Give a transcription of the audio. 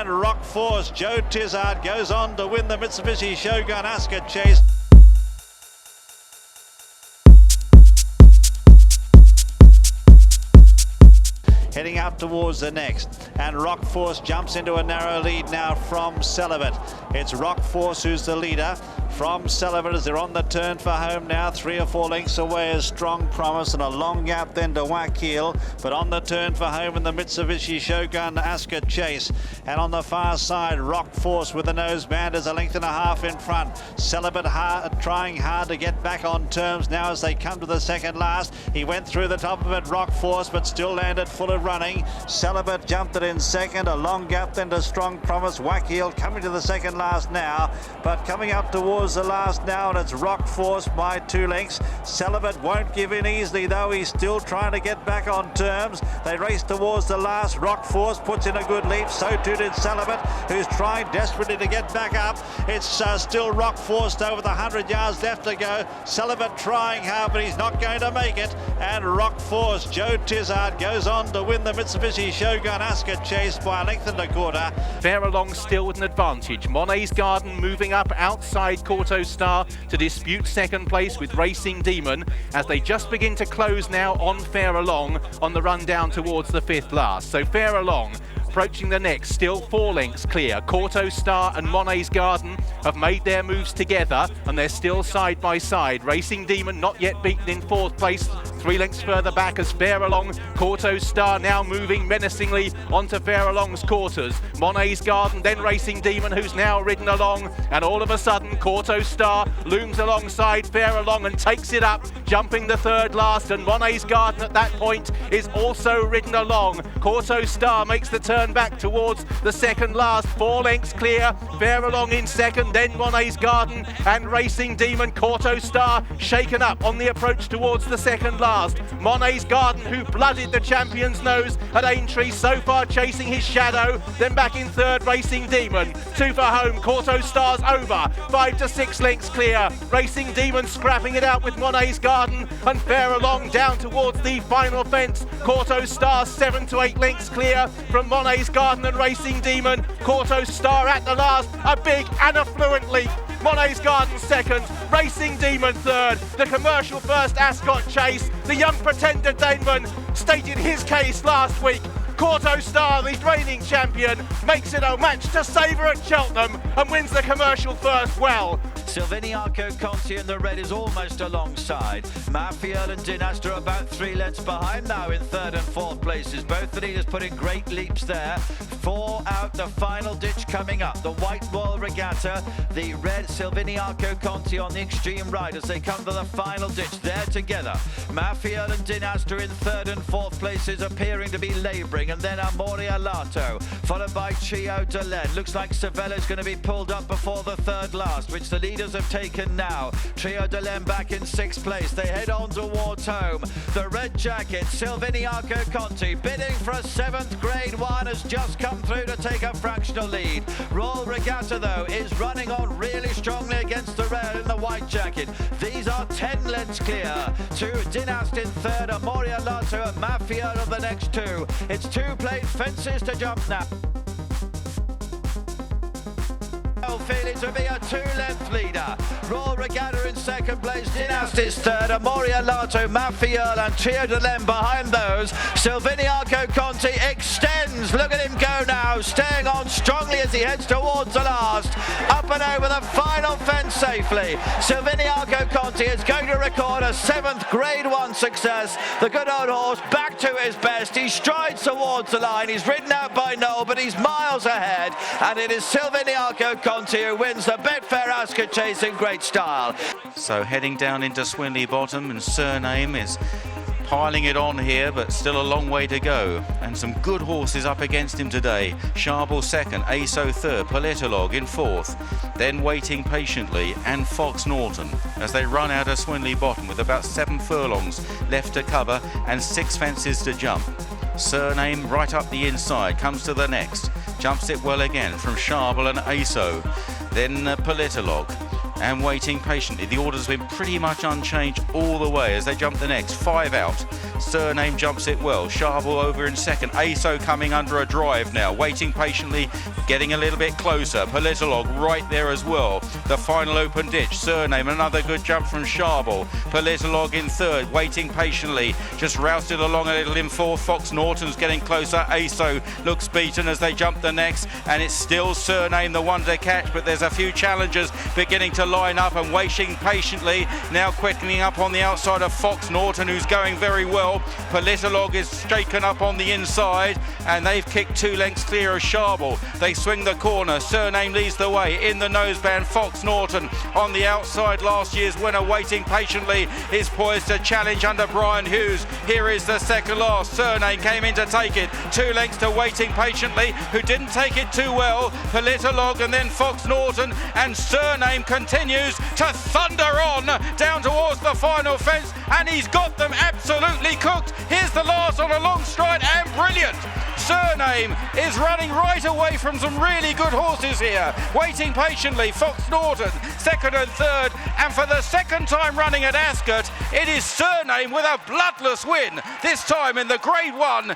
and Rockforce. Joe Tizard goes on to win the Mitsubishi Shogun Ascot chase. Heading out towards the next, and Rockforce jumps into a narrow lead now from Celibate. It's Rockforce who's the leader from Celibate as they're on the turn for home now. 3 or 4 lengths away is Strong Promise, and a long gap then to Wakeel, but on the turn for home in the Mitsubishi Shogun Ascot chase. And on the far side, Rockforce with the noseband is a length and a half in front. Celibate trying hard to get back on terms now as they come to the second last. He went through the top of it, Rockforce, but still landed full of running. Celibate jumped it in second, a long gap then to Strong Promise. Wakeel coming to the second last now, but coming up towards the last now, and it's Rockforce by 2 lengths. Celibate won't give in easily though, he's still trying to get back on terms. They race towards the last. Rockforce puts in a good leap, so too did Celibate, who's trying desperately to get back up. It's still Rockforce though with 100 yards left to go. Celibate trying hard, but he's not going to make it, and Rockforce, Joe Tizard, goes on to win the Mitsubishi Shogun Ascot chase by a length and a quarter. Fairalong still with an advantage. Monet's Garden moving up outside Kauto Star to dispute second place with Racing Demon as they just begin to close now on Fairalong on the run down towards the 5th last. So Fairalong approaching the next, still 4 lengths clear. Kauto Star and Monet's Garden have made their moves together and they're still side by side. Racing Demon not yet beaten in 4th place, 3 lengths further back as Fairalong. Kauto Star now moving menacingly onto Fairalong's quarters. Monet's Garden, then Racing Demon, who's now ridden along, and all of a sudden Kauto Star looms alongside Fairalong and takes it up, jumping the 3rd last, and Monet's Garden at that point is also ridden along. Kauto Star makes the turn back towards the 2nd last, 4 lengths clear. Fairalong in 2nd, then Monet's Garden and Racing Demon. Kauto Star shaken up on the approach towards the 2nd last. Monet's Garden, who blooded the champion's nose at Aintree, so far chasing his shadow. Then back in 3rd, Racing Demon. 2 for home, Kauto Star's over, 5 to 6 lengths clear. Racing Demon scrapping it out with Monet's Garden, and Fairalong down towards the final fence. Kauto Star 7 to 8 lengths clear from Monet's Garden and Racing Demon. Kauto Star at the last, a big and affluent leap. Monet's Garden 2nd, Racing Demon 3rd. The commercial first Ascot chase. The young pretender Damon stated his case last week. Kauto Star, the reigning champion, makes it a match to savour at Cheltenham and wins the commercial first well. Silviniaco Conti in the red is almost alongside. Mafia and Dynasty are about 3 lengths behind now in 3rd and 4th places. Both the leaders putting great leaps there. 4 out, the final ditch coming up. The White Royal Regatta, the red Silviniaco Conti on the extreme right as they come to the final ditch. There together. Mafia and Dynasty in 3rd and 4th places, appearing to be labouring. And then Amoria Lato, followed by Trio de Len. Looks like Savella's going to be pulled up before the 3rd last, which the leaders have taken now. Trio de Len back in 6th place. They head on towards home. The red jacket, Silviniaco Conti, bidding for a 7th grade 1, has just come through to take a fractional lead. Royal Regatta, though, is running on really strongly against the red in the white jacket. These are 10 lengths clear to Dynasty in 3rd, Amoria Lato and Mafia of the next 2. It's 2 plate fences to jump now. Feeling to be a 2-length leader. Royal Regatta in 2nd place, Dynasty's 3rd, Amoria Lato, Mafia and Trio de Len behind those. Silviniaco Conti extends, look at him go now, staying on strongly as he heads towards the last. Up and over the final fence safely. Silviniaco Conti is going to record a 7th grade 1 success. The good old horse back to his best. He strides towards the line. He's ridden out by Noel, but he's miles ahead. And it is Silviniaco Conti who wins the Betfair Ascot chase in great style. So heading down into Swinley Bottom, and Cyrname is piling it on here, but still a long way to go. And some good horses up against him today. Sharble 2nd, ASO 3rd, Politolog in 4th. Then Waiting Patiently and Fox Norton as they run out of Swinley Bottom with about 7 furlongs left to cover and 6 fences to jump. Cyrname right up the inside, comes to the next. Jumps it well again from Sharble and ASO. Then Politolog and Waiting Patiently. The order's been pretty much unchanged all the way as they jump the next. 5 out. Cyrname jumps it well. Sharble over in second. ASO coming under a drive now, waiting patiently, getting a little bit closer. Politolog right there as well. The final open ditch. Cyrname, another good jump from Sharble. Politolog in third, waiting patiently, just rousted along a little in fourth. Fox Norton's getting closer. ASO looks beaten as they jump the next, and it's still Cyrname the one to catch, but there's a few challengers beginning to line up and waiting patiently, now quickening up on the outside of Fox Norton, who's going very well. Politolog is shaken up on the inside, and they've kicked 2 lengths clear of Sharble. They swing the corner. Cyrname leads the way in the noseband. Fox Norton on the outside, last year's winner, waiting patiently, is poised to challenge under Brian Hughes. Here is the second last. Cyrname came in to take it. 2 lengths to waiting patiently, who didn't take it too well. Politolog and then Fox Norton, and Cyrname continues to thunder on down towards the final fence, and he's got them absolutely cooked. Here's the last on a long stride, and brilliant. Cyrname is running right away from some really good horses here. Waiting patiently, Fox Norton, second and third, and for the second time running at Ascot, it is Cyrname with a bloodless win, this time in the Grade 1.